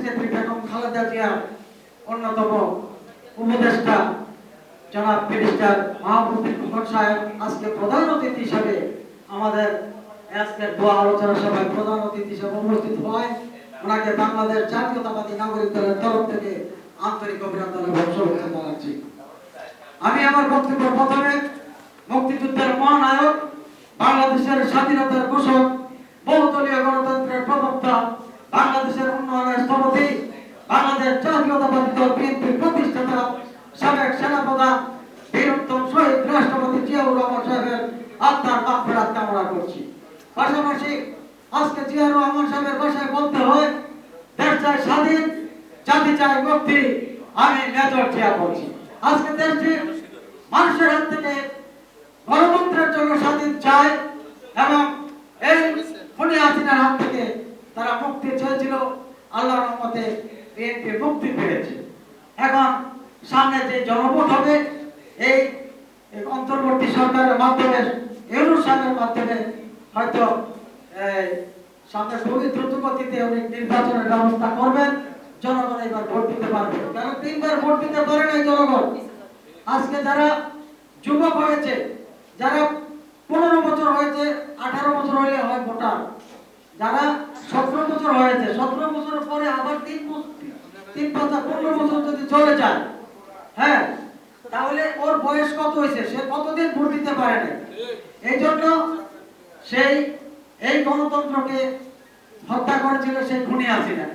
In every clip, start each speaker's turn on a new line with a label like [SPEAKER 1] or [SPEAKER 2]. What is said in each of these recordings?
[SPEAKER 1] নেত্রী বেগম খালেদা জিয়ার অন্যতম উপদেষ্টা জনাব ব্যারিস্টার মাহবুবুর রহমান সাহেব আজকে প্রধান অতিথি হিসাবে আমাদের আজকের দোয়া আলোচনা সভায় প্রধান অতিথি হিসেবে উপস্থিত হয়। ওনাকে বাংলাদেশ জাতীয়তাবাদী নাগরিক দলের তরফ থেকে আন্তরিক অভিনন্দন এবং শুভেচ্ছা জানাচ্ছি। আমি আমার বক্তব্য প্রথমে মুক্তিযুদ্ধের মহানায়ক, বাংলাদেশের স্বাধীনতার ঘোষক, বহুদলীয় গণতন্ত্রের প্রবক্তা, বাংলাদেশের উন্নয়নের স্থপতি, বাংলাদেশ জাতীয়তাবাদী দল বিএনপির প্রতিষ্ঠাতা, সাবেক সেনাপ্রধান বীরোত্তম শহীদ রাষ্ট্রপতি জিয়াউর রহমান সাহেবের আত্মার মাগফিরাত কামনা করছি। পাশাপাশি আজকে জিয়াউর রহমান সাহেবের ভাষায় বলতে হয়, দেশ চাই স্বাধীন, জাতি চাই মুক্তি, আমি মেজর জিয়া বলছি। আজকে দেশটি মানুষের হাত থেকে গণতন্ত্রের জন্য স্বাধীন চায় এবং এই খুনি হাসিনার হাত থেকে তারা মুক্তি চেয়েছিল। আল্লাহর রহমতে বিএনপি মুক্তি পেয়েছে। এখন সামনে যে জনভোট হবে, এই অন্তর্বর্তী সরকারের মাধ্যমে, ইউনূস সাহেবের মাধ্যমে হয়তো সামনে খুবই দ্রুত গতিতে উনি নির্বাচনের ব্যবস্থা করবেন। জনগণ এবার ভোট দিতে পারবে, কারণ 3 বার ভোট দিতে পারে নাই জনগণ। আজকে যারা যুবক হয়েছে, যারা 15 বছর হয়েছে, 18 বছর হলে হয় ভোটার, যারা 17 বছর হয়েছে, 17 বছরের পরে আবার 15 বছর যদি চলে যায়, হ্যাঁ, তাহলে ওর বয়স কত হয়েছে, সে কতদিন ভোট দিতে পারে না। এই জন্য এই গণতন্ত্রকে হত্যা করেছিল সেই খুনি হাসিনা।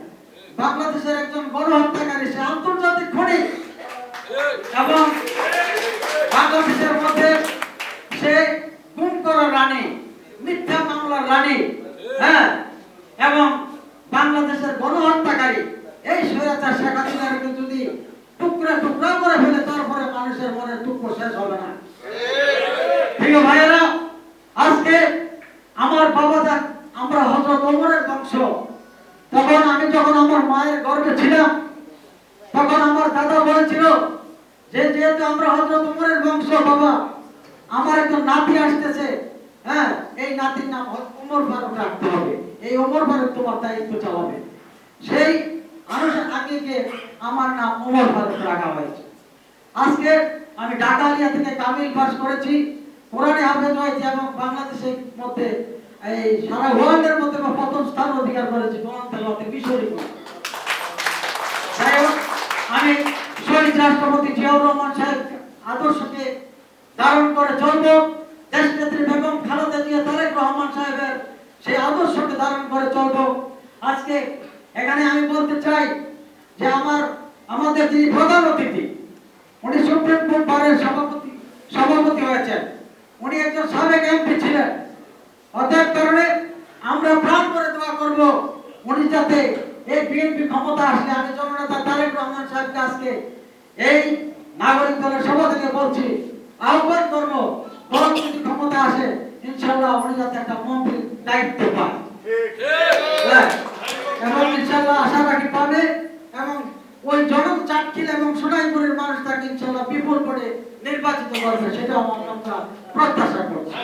[SPEAKER 1] বাংলাদেশের একজন গণহত্যাকারী, সে আন্তর্জাতিক খুনি এবং বাংলাদেশের মধ্যে সে গুম করার রানী, মিথ্যা মামলার রানী, হ্যাঁ, এবং বাংলাদেশের গণহত্যাকারী এই স্বৈরাচার শেখ হাসিনাকে যদি টুকরা টুকরা করে ফেলে, তারপরে মানুষের মনে টুকরো শেষ হবে না। প্রিয় ভাইয়েরা, আজকে আমার বাবা যান, আমরা হযরত ওমরের বংশ। তখন আমি যখন আমার মায়ের গর্ভে ছিলাম, তখন আমার দাদা বলেছিল যে যেহেতু আমরা হযরত ওমরের বংশ, বাবা আমার একজন নাতি আসতেছে, হ্যাঁ, এই নাতির নাম ওমর ফারুক রাখতে হবে, এই ওমর ফারুক তোমার দায়িত্ব চালাবে। সেই আগে আমার নাম ওমর ফারুক রাখা হয়েছে। আজকে আমি ঢাকা আলিয়া থেকে কামিল পাস করেছি, কোরআনে হাফেজ হয়েছি এবং বাংলাদেশের মধ্যে এই সারা ওয়ার্ল্ডের মধ্যে প্রথম স্থান অধিকার করেছি কোরআন তেলাওয়াতে মিশরি। যাই হোক, আমি শহীদ রাষ্ট্রপতি জিয়াউর রহমান সাহেব আদর্শকে ধারণ করে চলব, দেশনেত্রী বেগম খালেদা জিয়া তারেক রহমান সাহেবের সেই আদর্শকে ধারণ করে চলব। আজকে এখানে আমি বলতে চাই যে আমাদের যিনি প্রধান অতিথি, উনি সুপ্রিম কোর্ট বারের সভাপতি হয়েছেন, উনি একজন সাবেক এমপি ছিলেন। অতএব কারণে আমরা প্রাণ করে দোয়া করব উনি যাতে এই বিএনপি ক্ষমতা আসলে, আমি জননেতা তারেক রহমান সাহেবকে আজকে এই নাগরিক দলের সভা থেকে বলছি, আহ্বান করব, বরং যদি ক্ষমতা আসে ইনশাআল্লাহ উনি যাতে একটা মন্ত্রীর দায়িত্ব পায়, এবং ইনশাআল্লাহ আশা রাখি পাবে, এবং ওই জনক চাটখিল এবং সোনাইপুরের মানুষ তাকে ইনশাআল্লাহ বিপুল করে নির্বাচিত করবে, সেটা আমরা প্রত্যাশা করছি।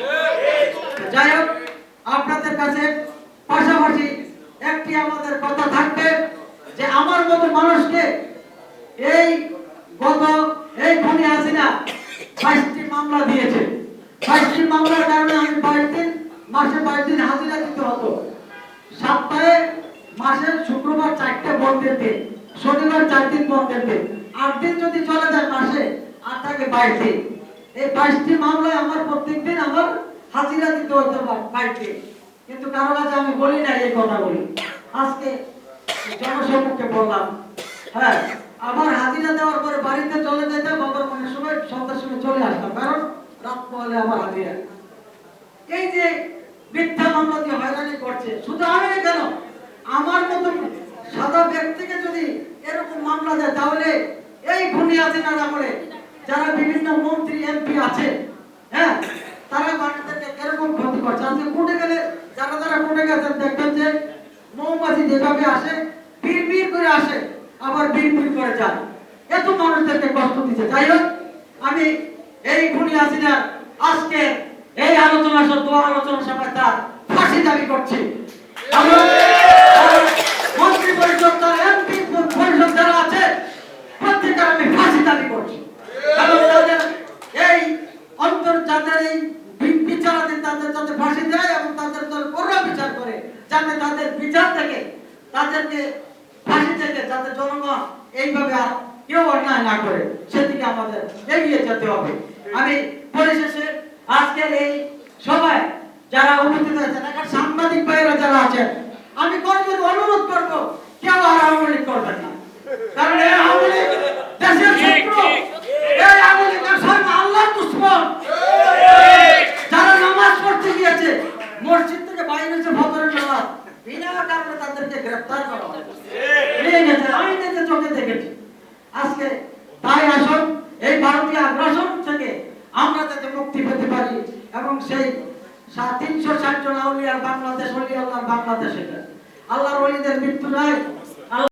[SPEAKER 1] যাই হোক, আপনাদের কাছে পাশাপাশি একটি আমাদের কথা থাকবে যে আমার মতো মানুষকে এই খুনি হাসিনা 22টি মামলা দিয়েছে। 22টি মামলার কারণে আমি 22 দিন, মাসে 22 দিন হাজিরা দিতে হতো। সপ্তাহে মাসে শুক্রবার 4টে বন্ধের দিন, শনিবার 4 দিন বন্ধের দিন, 8 দিন যদি চলে যায় মাসে, আর থাকে 22 দিন। এই 22টি মামলায় আমার প্রত্যেকদিন আমার হাজিরা দিতে হতো 22 দিন। কিন্তু কারো কাছে আমি বলি না এই কথা, বলি আজকে জনসম্মুখে বললাম। হ্যাঁ, আমার হাজিরা দেওয়ার পরে বাড়িতে চলে যেতাম, বাবার মনে সময় সন্ধ্যার সময় চলে আসতাম, কারণ রাত পহলে আমার হাজিরা। এই যে মিথ্যা মামলা দিয়ে হয়রানি করছে, শুধু আমি কেন, আমার মতো সাদা ব্যক্তিকে যদি এরকম মামলা দেয়, তাহলে এই খুনি হাসিনার আমলে যারা বিভিন্ন মন্ত্রী এমপি আছে, হ্যাঁ, তারা মানুষদেরকে এরকম ক্ষতি করছে। আজকে কোর্টে গেলে যারা কোর্টে গেছেন, দেখবেন যে মৌমাছি যেভাবে আসে, বিড় করে আসে, আবার বিড় করে যায়, এত মানুষদেরকে কষ্ট দিচ্ছে। যাই হোক, আমি এই খুনি হাসিনার আজকে এই আলোচনা সভায় তার ফাঁসি দাবি করছি। মন্ত্রী পরিষদ তার এমপি তাদেরকে ফাঁসি থেকে যাতে জনগণ এইভাবে আর কেউ অন্যায় না করে সেদিকে আমাদের এগিয়ে যেতে হবে। আমি পরিশেষে আজকের এই সভায় যারা উপস্থিত আছেন, এখানে সাংবাদিক ভাইয়েরা যারা আছেন, আমি করজোরে অনুরোধ করব কেউ আর আওয়ামী লীগ করবেন না, কারণ এই আওয়ামী লীগ দেশের শত্রু, এই আওয়ামী লীগ আসলে আল্লাহর দুশমন। যারা নামাজ পড়তে গিয়েছে মসজিদ থেকে বাইরে এসে ফজরের নামাজ বিনা কারণে তাদেরকে গ্রেফতার করা হয়, নিয়ে গেছে, আমি নিজে চোখে দেখেছি। আজকে তাই আসুন এই ভারতীয় আগ্রাসন থেকে আমরা যাতে মুক্তি পেতে পারি এবং সেই 360 জন আউলিয়ার বাংলাদেশ, ওলি আল্লাহর বাংলাদেশ, এটা আল্লাহর ওলিদের মৃত্যু নাই।